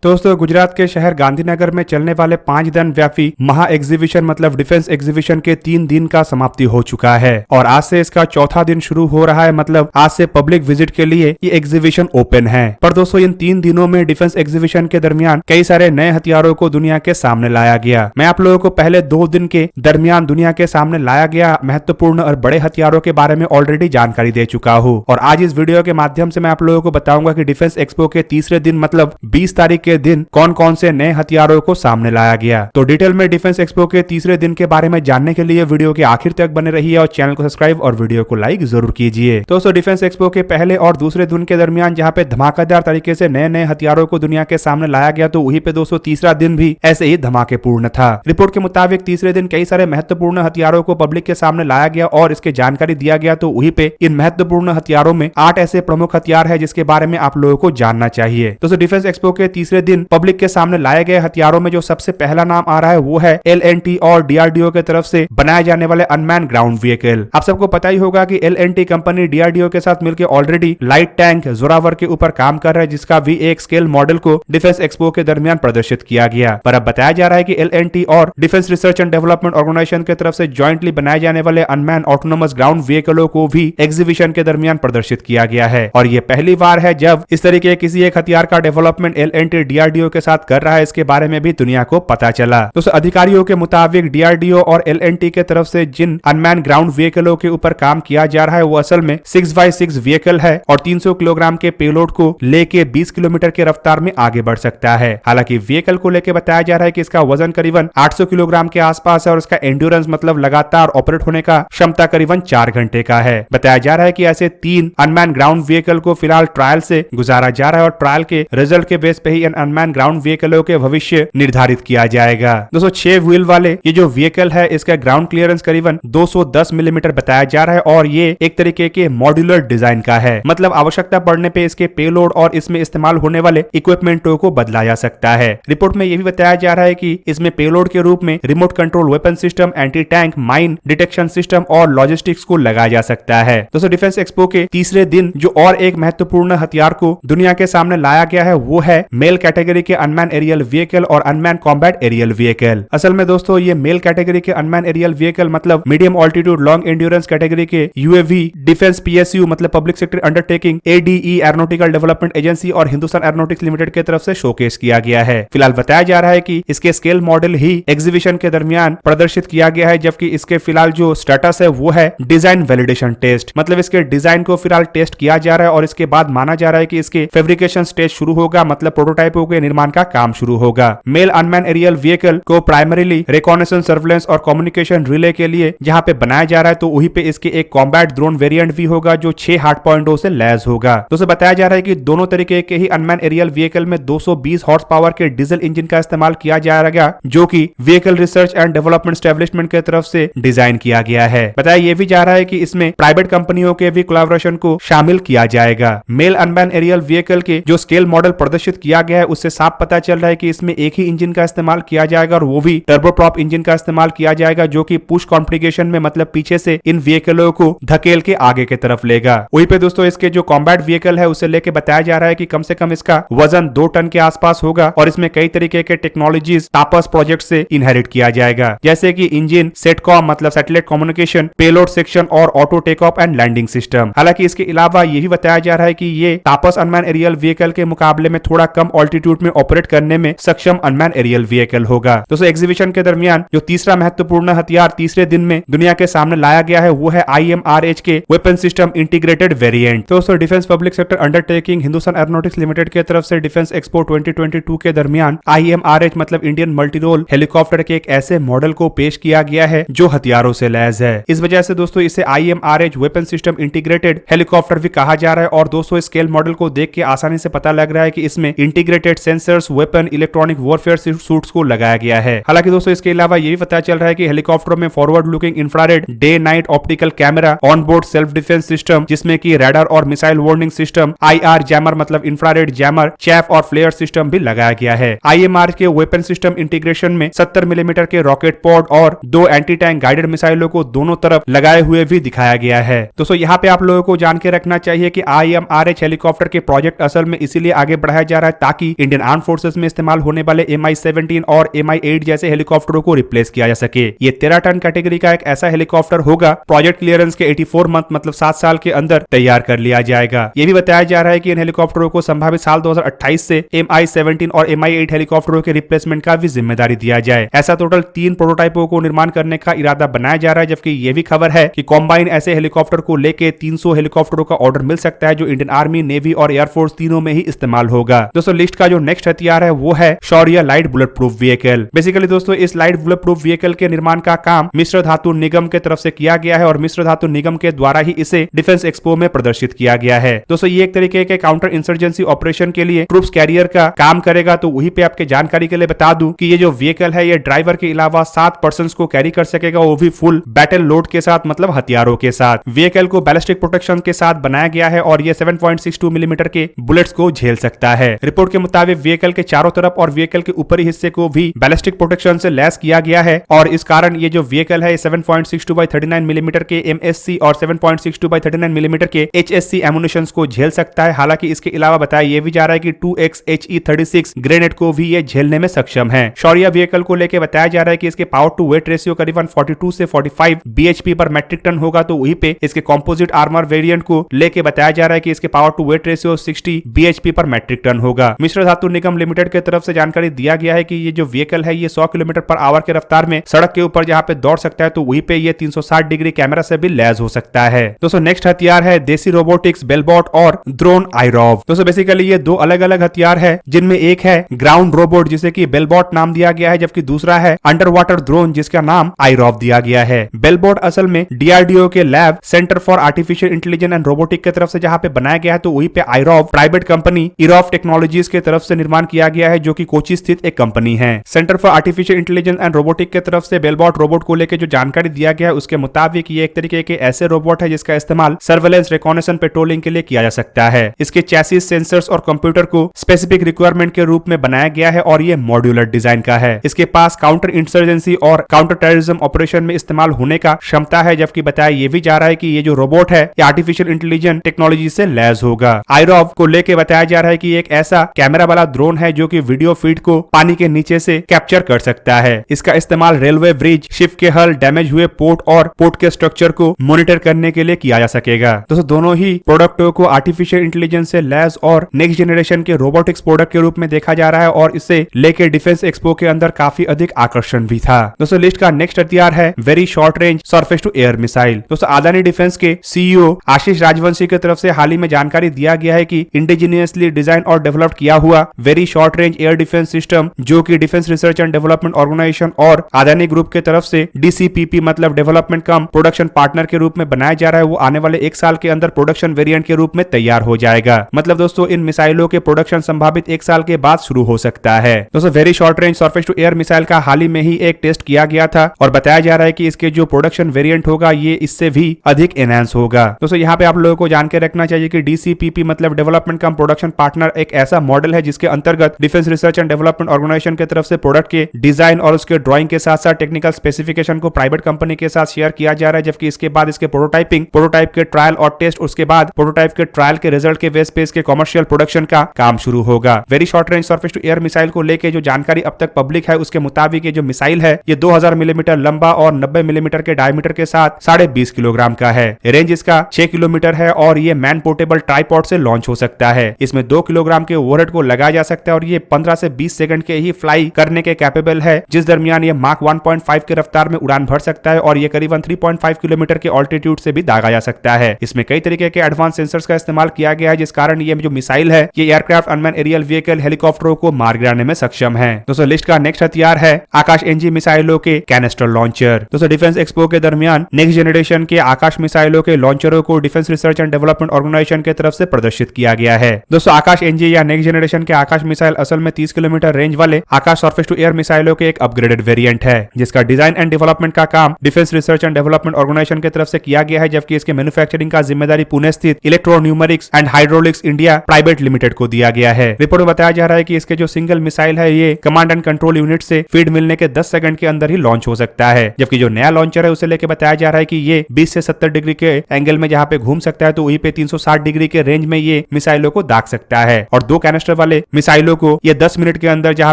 दोस्तों गुजरात के शहर गांधीनगर में चलने वाले 5 दिन व्यापी महा एग्जीबिशन मतलब डिफेंस एग्जीबिशन के 3 दिन का समाप्ति हो चुका है और आज से इसका चौथा दिन शुरू हो रहा है। मतलब आज से पब्लिक विजिट के लिए ये एग्जीबिशन ओपन है। पर दोस्तों इन 3 दिनों में डिफेंस एग्जीबिशन के दरमियान कई सारे नए हथियारों को दुनिया के सामने लाया गया। मैं आप लोगों को पहले 2 दिन के दरमियान दुनिया के सामने लाया गया महत्वपूर्ण और बड़े हथियारों के बारे में ऑलरेडी जानकारी दे चुका हूँ और आज इस वीडियो के माध्यम से मैं आप लोगों को बताऊंगा कि डिफेंस एक्सपो के तीसरे दिन मतलब 20 तारीख के दिन कौन कौन से नए हथियारों को सामने लाया गया। तो डिटेल में डिफेंस एक्सपो के तीसरे दिन के बारे में जानने के लिए वीडियो के आखिर तक बने रहिए और चैनल को सब्सक्राइब और वीडियो को लाइक जरूर कीजिए। दोस्तों डिफेंस एक्सपो के पहले और दूसरे दिन के दरमियान जहां पे धमाकेदार तरीके से नए नए हथियारों को दुनिया के सामने लाया गया तो वहीं पे दोस्तों तीसरा दिन भी ऐसे ही धमाकेपूर्ण था। रिपोर्ट के मुताबिक तीसरे दिन कई सारे महत्वपूर्ण हथियारों को पब्लिक के सामने लाया गया और इसके जानकारी दिया गया। तो वहीं पे इन महत्वपूर्ण हथियारों में 8 ऐसे प्रमुख हथियार है जिसके बारे में आप लोगों को जानना चाहिए। दोस्तों डिफेंस एक्सपो के तीसरे दिन पब्लिक के सामने लाए गए हथियारों में जो सबसे पहला नाम आ रहा है वो है LNT और DRDO के तरफ से बनाए जाने वाले अनमैन ग्राउंड व्हीकल। आप सबको पता ही होगा कि LNT कंपनी DRDO के साथ मिलकर ऑलरेडी लाइट टैंक जोरावर के ऊपर काम कर रहा है जिसका V1 स्केल मॉडल को डिफेंस एक्सपो के दरमियान प्रदर्शित किया गया। पर अब बताया जा रहा है कि LNT और defence research and development organisation की तरफ से ज्वाइंटली बनाए जाने वाले अनमैन ऑटोनोमस ग्राउंड व्हीकलों को भी एग्जीबिशन के दरमियान प्रदर्शित किया गया है और ये पहली बार है जब इस तरीके किसी एक हथियार का डेवलपमेंट LNT DRDO के साथ कर रहा है। इसके बारे में भी दुनिया को पता चला। दोस्तों अधिकारियों के मुताबिक DRDO और LNT के तरफ से जिन अनमैन ग्राउंड व्हीकलों के ऊपर काम किया जा रहा है वो असल में 6x6 व्हीकल है और 300 किलोग्राम के पेलोड को लेके 20 किलोमीटर की रफ्तार में आगे बढ़ सकता है। हालांकि व्हीकल को लेकर बताया जा रहा है कि इसका वजन करीबन 800 किलोग्राम के आसपास है और इसका एंड्योरेंस मतलब लगातार ऑपरेट होने का क्षमता करीबन 4 घंटे का है। बताया जा रहा है कि ऐसे 3 अनमैन ग्राउंड व्हीकल को फिलहाल ट्रायल से गुजारा जा रहा है और ट्रायल के रिजल्ट के बेस पे ही इन अनमैन ग्राउंड व्हीकलों के भविष्य निर्धारित किया जाएगा। दोस्तों 6 व्हील वाले ये जो व्हीकल है इसका ग्राउंड क्लियरेंस करीबन 210 मिलीमीटर बताया जा रहा है और ये एक तरीके के मॉड्यूलर डिजाइन का है। मतलब आवश्यकता पड़ने पे इसके पेलोड और इसमें इस्तेमाल होने वाले इक्विपमेंटों को बदला जा सकता है। रिपोर्ट में यह भी बताया जा रहा है कि इसमें पेलोड के रूप में remote control weapon system, anti tank mine detection system और लॉजिस्टिक्स को लगाया जा सकता है। दोस्तों डिफेंस एक्सपो के तीसरे दिन जो और एक महत्वपूर्ण हथियार को दुनिया के सामने लाया गया है वो है मेल कैटेगरी के अनमैन एरियल व्हीकल और अनमैन कॉम्बैट एरियल व्हीकल। असल में दोस्तों ये मेल कैटेगरी के अनमैन एरियल व्हीकल मतलब medium altitude long endurance category के UAV डिफेंस PSU मतलब public sector undertaking ADE aeronautical development agency और हिंदुस्तान एरोनॉटिक्स लिमिटेड की तरफ से शोकेस किया गया है। फिलहाल बताया जा रहा है कि इसके स्केल मॉडल ही एग्जीबिशन के दरमियान प्रदर्शित किया गया है जबकि इसके फिलहाल जो स्टेटस है वो है डिजाइन वैलिडेशन टेस्ट। मतलब इसके डिजाइन को फिलहाल टेस्ट किया जा रहा है और इसके बाद माना जा रहा है कि इसके फैब्रिकेशन स्टेज शुरू होगा मतलब प्रोटोटाइपों के निर्माण का काम शुरू होगा। मेल अनमैन एरियल व्हीकल को प्राइमरीली रिकॉनेसेंस सर्वेलेंस और कम्युनिकेशन रिले के लिए जहां पे बनाया जा रहा है तो वहीं पे इसके एक कॉम्बैट ड्रोन वेरिएंट भी होगा जो 6 हार्ड पॉइंटों से लैस होगा। दोस्तों बताया जा रहा है कि दोनों तरीके के ही अनमैन एरियल व्हीकल में 220 हॉर्स पावर के डीजल इंजन का इस्तेमाल किया जाएगा जो कि vehicle research and development establishment की तरफ से डिजाइन किया गया है। बताया यह भी जा रहा है कि इसमें प्राइवेट कंपनियों के भी कोलैबोरेशन को शामिल किया जाएगा। मेल अनमैन एरियल व्हीकल के जो स्केल मॉडल प्रदर्शित किया गया है उससे साफ पता चल रहा है कि इसमें एक ही इंजन का इस्तेमाल किया जाएगा और वो भी टर्बोप्रॉप इंजन का इस्तेमाल किया जाएगा जो कि पुश कॉन्फ़िगरेशन में मतलब पीछे से इन व्हीकलों को धकेल के आगे की तरफ लेगा। वहीं पे दोस्तों इसके जो कॉम्बैट व्हीकल है उसे लेके बताया जा रहा है कि कम से कम इसका वजन 2 टन के आसपास होगा और इसमें कई तरीके के टेक्नोलॉजीज तापस प्रोजेक्ट से इनहेरिट किया जाएगा जैसे कि इंजन, सेटकॉम मतलब सैटेलाइट कम्युनिकेशन, पेलोड सेक्शन और auto take off and landing system. हालांकि इसके अलावा यही बताया जा रहा है कि ये तापस अनमैन एरियल व्हीकल के मुकाबले में थोड़ा कम ऑल्टीट्यूड में ऑपरेट करने में सक्षम अनमैन एरियल व्हीकल होगा। दोस्तों एग्जीबिशन के दरमियान जो तीसरा महत्वपूर्ण हथियार तीसरे दिन में दुनिया के सामने लाया गया है वो है IMRH के वेपन सिस्टम इंटीग्रेटेड वेरिएंट। दोस्तों defence public sector undertaking Hindustan aeronautics limited की तरफ से डिफेंस एक्सपो 2022 के दरमियान IMRH मतलब इंडियन मल्टी रोल हेलीकॉप्टर के एक ऐसे मॉडल को पेश किया गया है जो हथियारों से लैस है। इस वजह से दोस्तों इसे IMRH weapon system integrated helicopter भी कहा जा रहा है और दोस्तों स्केल मॉडल को देख के आसानी से पता लग रहा है कि इसमें integrated sensors, weapon, electronic warfare suits को लगाया गया है। हालांकि दोस्तों इसके अलावा ये भी पता चल रहा है कि हेलीकॉप्टर में forward looking infrared day night optical camera, on board self defence system जिसमें कि रडार और missile warning system, IR jammer मतलब इंफ्रारेड जैमर, चैफ और फ्लेयर सिस्टम भी लगाया गया है। IMR के वेपन सिस्टम इंटीग्रेशन में 70 मिलीमीटर के रॉकेट पॉड और 2 एंटी टैंक गाइडेड मिसाइलों को दोनों तरफ लगाए हुए भी दिखाया गया है। दोस्तों यहाँ पे आप लोगों को जान के रखना चाहिए कि IMRH हेलीकॉप्टर के प्रोजेक्ट असल में इसीलिए आगे बढ़ाया जा रहा है ताकि इंडियन आर्म फोर्सेस में इस्तेमाल होने वाले MI-17 और MI-8 जैसे हेलीकॉप्टरों को रिप्लेस किया जा सके। ये 13 टन कैटेगरी का एक ऐसा हेलीकॉप्टर होगा प्रोजेक्ट क्लियरेंस के 84 मंथ मतलब 7 साल के अंदर तैयार कर लिया जाएगा। ये भी बताया जा रहा है कि इन हेलीकॉप्टरों को संभावित साल 2028 से MI-17 और MI-8 हेलीकॉप्टरों के रिप्लेसमेंट का भी जिम्मेदारी दिया जाए। ऐसा टोटल 3 प्रोटोटाइपों को निर्माण करने का इरादा बनाया जा रहा है, जबकि ये भी खबर है कि कॉम्बाइन ऐसे हेलीकॉप्टर को लेके 300 हेलीकॉप्टरों का ऑर्डर मिल सकता है, जो इंडियन आर्मी, नेवी और एयरफोर्स तीनों में ही इस्तेमाल होगा। दोस्तों लिस्ट का जो नेक्स्ट हथियार है वो है Shaurya light bulletproof vehicle. Basically दोस्तों इस लाइट बुलेट प्रूफ व्हीकल के निर्माण का काम मिश्र धातु निगम के तरफ से किया गया है और मिश्र धातु निगम के द्वारा ही इसे डिफेंस एक्सपो में प्रदर्शित किया गया है। दोस्तों ये एक तरीके के काउंटर इंसर्जेंसी ऑपरेशन के लिए ट्रूप्स कैरियर का काम करेगा। तो वहीं पे आपके जानकारी के लिए बता दूं कि ये जो व्हीकल है ये ड्राइवर के अलावा 7 पर्सन को कैरी कर सकेगा, वो भी फुल बैटल लोड के साथ, मतलब हथियारों के साथ। व्हीकल को बैलिस्टिक प्रोटेक्शन के साथ बनाया गया है और ये 7.62 मिलीमीटर के बुलेट्स को झेल सकता है। रिपोर्ट के मुताबिक व्हीकल के चारों तरफ और व्हीकल के ऊपरी हिस्से को भी बैलिस्टिक प्रोटेक्शन से लैस किया गया है और इस कारण ये जो व्हीकल है 7.62 बाई 39 मिलीमीटर के MSC और 7.62 बाई 39 मिलीमीटर के HSC एमुनिशंस को झेल सकता है। हालांकि इसके अलावा बताया ये भी जा रहा है कि 2X HE36 ग्रेनेड को भी ये झेलने में सक्षम है। शौर्य व्हीकल को लेकर बताया जा रहा है कि इसके पावर टू वेट रेशियो करीबन 42 से 45 BHP पर मेट्रिक टन होगा। तो वहीं पे इसके कॉम्पोजिट आर्मर वेरिएंट को लेके बताया जा रहा है कि इसके power to weight ratio 60 BHP पर मेट्रिक टन होगा। मिश्र धातु निगम लिमिटेड की तरफ से जानकारी दिया गया है कि ये जो व्हीकल है ये 100 किलोमीटर पर आवर के रफ्तार में सड़क के ऊपर जहां पे दौड़ सकता है, तो वहीं पे ये 360 डिग्री कैमरा से भी लैस हो सकता है। दोस्तों नेक्स्ट हथियार है देसी रोबोटिक्स बेलबॉट और ड्रोन आईरॉव। दोस्तों बेसिकली ये दो अलग अलग हथियार है, जिनमें एक है ग्राउंड रोबोट जिसे कि बेलबॉट नाम दिया गया है, जबकि दूसरा है अंडर वाटर ड्रोन जिसका नाम आईरॉव दिया गया है। बेलबॉट असल में DRDO के lab centre for artificial intelligence and robotic की तरफ से जहां पे बनाया गया है, तो वहीं पे आईरॉव प्राइवेट कंपनी इरॉफ टेक्नोलॉजीज की तरफ से निर्माण किया गया है, जो कि कोची स्थित एक कंपनी है। Centre for artificial intelligence and robotic की तरफ से बेलबॉट रोबोट को लेकर जो जानकारी दिया गया है उसके मुताबिक ये एक तरीके के ऐसे रोबोट है जिसका इस्तेमाल सर्वेलेंस, रिकॉनेसेंस, पेट्रोलिंग के लिए किया जा सकता है। इसके चैसिस, सेंसर्स और कंप्यूटर को स्पेसिफिक रिक्वायरमेंट के रूप में बनाया गया है और ये मॉड्यूलर डिजाइन का है। इसके पास काउंटर इंसर्जेंसी और काउंटर टेररिज्म ऑपरेशन में इस्तेमाल होने का क्षमता है, जबकि बताया ये भी जा रहा है कि ये जो रोबोट है ये आर्टिफिशियल इंटेलिजेंस टेक्नोलॉजी से लैस होगा। आईरॉव को लेकर बताया जा रहा है कि एक ऐसा कैमरा वाला ड्रोन है जो कि वीडियो फीड को पानी के नीचे से कैप्चर कर सकता है। इसका इस्तेमाल रेलवे ब्रिज, शिप के हल, डैमेज हुए पोर्ट और पोर्ट के स्ट्रक्चर को मॉनिटर करने के लिए किया जा सकेगा। दोस्तों दोनों ही प्रोडक्टों को आर्टिफिशियल इंटेलिजेंस से लैस और नेक्स्ट जनरेशन के रोबोटिक्स प्रोडक्ट के रूप में देखा जा रहा है और इसे लेकर डिफेंस एक्सपो के अंदर काफी अधिक आकर्षण भी था। दोस्तों लिस्ट का नेक्स्ट हथियार है very short range surface to air missile. दोस्तों अदानी डिफेंस के CEO आशीष राजवंशी की तरफ से हाल ही में जानकारी दिया गया है कि इंडिजिनियसली डिजाइन और डेवलप किया हुआ very short range air defence system, जो कि defence research and development organisation और अदानी ग्रुप के तरफ से DCPP मतलब डेवलपमेंट कम प्रोडक्शन पार्टनर के रूप में बनाया जा रहा है, वो आने वाले 1 साल के अंदर प्रोडक्शन वेरिएंट के रूप में तैयार हो जाएगा। मतलब दोस्तों इन मिसाइलों के प्रोडक्शन संभावित 1 साल के बाद शुरू हो सकता है। दोस्तों very short range surface to air missile का हाल ही में ही एक टेस्ट किया गया था और बताया जा रहा है कि इसके जो प्रोडक्शन वेरिएंट होगा ये इससे भी अधिक एनहांस होगा। दोस्तों यहाँ पे आप लोगों को जान के रखना चाहिए कि DCPP मतलब डेवलपमेंट कम प्रोडक्शन पार्टनर एक ऐसा मॉडल है जिसके अंतर्गत defence research and development organisation की तरफ से प्रोडक्ट के डिजाइन और उसके ड्राइंग के साथ साथ टेक्निकल स्पेसिफिकेशन को प्राइवेट कंपनी के साथ शेयर किया जा रहा है, जबकि इसके बाद इसके प्रोटोटाइपिंग, प्रोटोटाइप के ट्रायल और टेस्ट, उसके बाद प्रोटोटाइप के ट्रायल के रिजल्ट के बेस पे इसके कमर्शियल प्रोडक्शन का काम शुरू होगा। Very short range surface to air missile को लेकर जो जानकारी अब तक पब्लिक है उसके मुताबिक ये जो मिसाइल है ये 2000 मिलीमीटर लंबा और 90 मिलीमीटर के डायमीटर के साथ 20.5 किलोग्राम का है। रेंज इसका 6 किलोमीटर है और ये मैन पोर्टेबल ट्राइपॉड से लॉन्च हो सकता है। इसमें 2 किलोग्राम के ओवरहेड को लगाया जा सकता है और ये 15 से 20 सेकंड के ही फ्लाई करने के कैपेबल है, जिस दरमियान ये माक 1.5 के रफ्तार में उड़ान भर सकता है और ये करीबन 3.5 किलोमीटर के ऑल्टीट्यूड से भी दागा जा सकता है। इसमें कई तरीके के एडवांस सेंसर्स का इस्तेमाल किया गया है, जिस कारण ये जो मिसाइल है ये एयरक्राफ्ट, अनमैन एरियल व्हीकल, हेलीकॉप्टरों को मार गिराने में सक्षम है। दोस्तों लिस्ट का नेक्स्ट हथियार है आकाश NG मिसाइलों के कैनिस्टर लॉन्चर। दोस्तों डिफेंस एक्सपो के दरमियान नेक्स्ट जनरेशन के आकाश मिसाइलों के लॉन्चरों को defence research and development organisation की तरफ से प्रदर्शित किया गया है। दोस्तों आकाश NG या नेक्स्ट जनरेशन के आकाश मिसाइल असल में 30 किलोमीटर रेंज वाले आकाश सरफेस टू एयर मिसाइलों के एक अपग्रेडेड वेरिएंट है, जिसका डिजाइन एंड डेवलपमेंट का काम defence research and development organisation की तरफ से किया गया है, जबकि इसके मैन्युफैक्चरिंग का जिम्मेदारी पुणे स्थित electronumerics and hydraulics India private limited को दिया गया है। रिपोर्ट में बताया जा रहा है कि इसके जो सिंगल मिसाइल है ये कमांड एंड कंट्रोल यूनिट से फीड मिलने के 10 सेकंड के अंदर ही लॉन्च हो सकता है, जबकि जो नया लॉन्चर है उसे लेकर बताया जा रहा है कि ये 20 से 70 डिग्री के एंगल में जहां पे घूम सकता है, तो वहीं पे 360 डिग्री के रेंज में ये मिसाइलों को दाग सकता है और 2 कैनिस्टर कैनेस्टर वाले मिसाइलों को ये 10 मिनट के अंदर जहां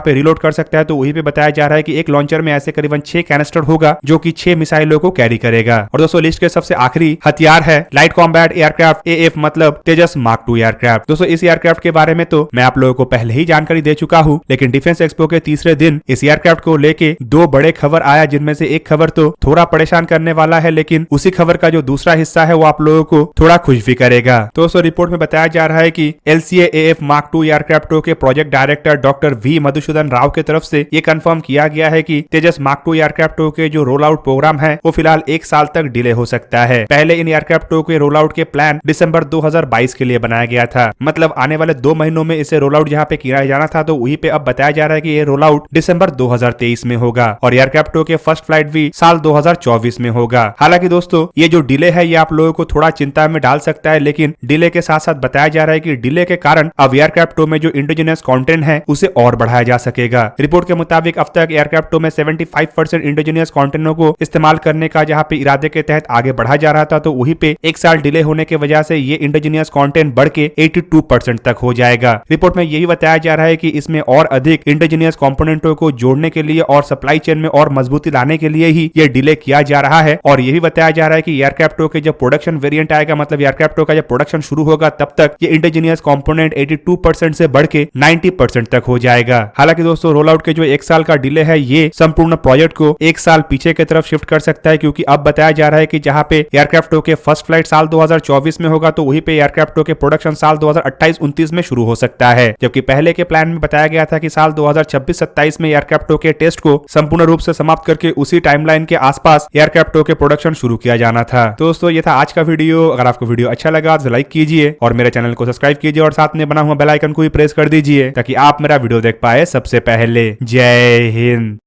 पे रिलोड कर सकता है, तो वहीं पे बताया जा रहा है कि एक लॉन्चर में ऐसे करीबन 6 कैनेस्टर होगा जो कि 6 मिसाइलों को कैरी करेगा। और दोस्तों लिस्ट के सबसे आखिरी हथियार है लाइट कॉम्बैट एयरक्राफ्ट AF मतलब तेजस मार्क 2 एयरक्राफ्ट। दोस्तों इस एयरक्राफ्ट के बारे में तो मैं आप लोगों को पहले ही जानकारी दे चुका हूं, लेकिन डिफेंस एक्सपो के तीसरे दिन इस एयरक्राफ्ट को लेके 2 बड़े खबर आया, जिनमें से एक खबर तो थोड़ा परेशान करने वाला है, लेकिन उसी खबर का जो दूसरा हिस्सा है वो आप लोगों को थोड़ा खुश भी करेगा। तो दोस्तों रिपोर्ट में बताया जा रहा है कि LCA AF मार्क 2 एयरक्राफ्टों के project director doctor V Madhusudan Rao की तरफ से ये कंफर्म किया गया है कि तेजस मार्क 2 एयरक्राफ्टों के जो रोल आउट प्रोग्राम है वो फिलहाल 1 साल तक डिले हो सकता है। पहले इन एयरक्राफ्टों के रोल आउट के प्लान दिसंबर 2022 के लिए बनाया गया था, मतलब आने वाले 2 महीनों में इसे रोल आउट जहाँ पे किया जाना था, तो वहीं पे अब बताया जा रहा है कि ये रोल आउट दिसंबर 2023 में होगा और एयरक्राफ्टों के फर्स्ट फ्लाइट भी साल 2024 में होगा। हालांकि दोस्तों ये जो डिले है ये आप लोगों को थोड़ा चिंता में डाल सकता है, लेकिन डिले के साथ साथ बताया जा रहा है कि डिले के कारण अब एयरक्राफ्टों में जो इंडिजिनियस कंटेंट है उसे और बढ़ाया जा सकेगा। रिपोर्ट के मुताबिक अब तक एयरक्राफ्टों में 75% इंडिजिनियस कंटेंटों को इस्तेमाल करने का जहां पे इरादे के तहत आगे बढ़ा जा रहा था, तो वहीं पे 1 साल डिले होने की वजह से ये इंडिजिनियस कंटेंट बढ़ के 82% तक हो जाएगा। रिपोर्ट में यही बताया जा रहा है कि इसमें और अधिक इंडिजिनियस कंपोनेंटों को जोड़ने के लिए और सप्लाई चेन में और मजबूती लाने के लिए ही ये डिले किया जा रहा है। और यही बताया जा रहा है कि एयरक्राफ्टों के जब प्रोडक्शन वेरिएंट आएगा, मतलब एयरक्राफ्टों का जब प्रोडक्शन शुरू होगा, तब तक ये इंडिजिनियस कंपोनेंट 82% से बढ़ के 90% तक हो जाएगा। हालांकि दोस्तों रोल आउट के जो 1 साल का डिले है ये संपूर्ण प्रोजेक्ट को 1 साल पीछे की तरफ शिफ्ट कर सकता है, क्योंकि अब बताया जा रहा है कि जहां पे एयरक्राफ्टों के फर्स्ट फ्लाइट साल 2024 में होगा, तो वहीं पे एयरक्राफ्टों के प्रोडक्शन साल 2028-29 में शुरू हो सकता है, जबकि पहले के प्लान में बताया गया था कि साल 2026-27 में एयरक्राफ्टों के टेस्ट को संपूर्ण रूप से समाप्त करके उसी टाइमलाइन के आसपास एयरक्राफ्टों के प्रोडक्शन शुरू किया जाना था। तो दोस्तों ये था आज का वीडियो। अगर आपको वीडियो अच्छा लगा तो लाइक कीजिए और मेरे चैनल को सब्सक्राइब कीजिए और साथ में बना हुआ बेल आइकन को भी प्रेस कर दीजिए ताकि आप मेरा वीडियो देख पाए सबसे पहले। जय हिंद।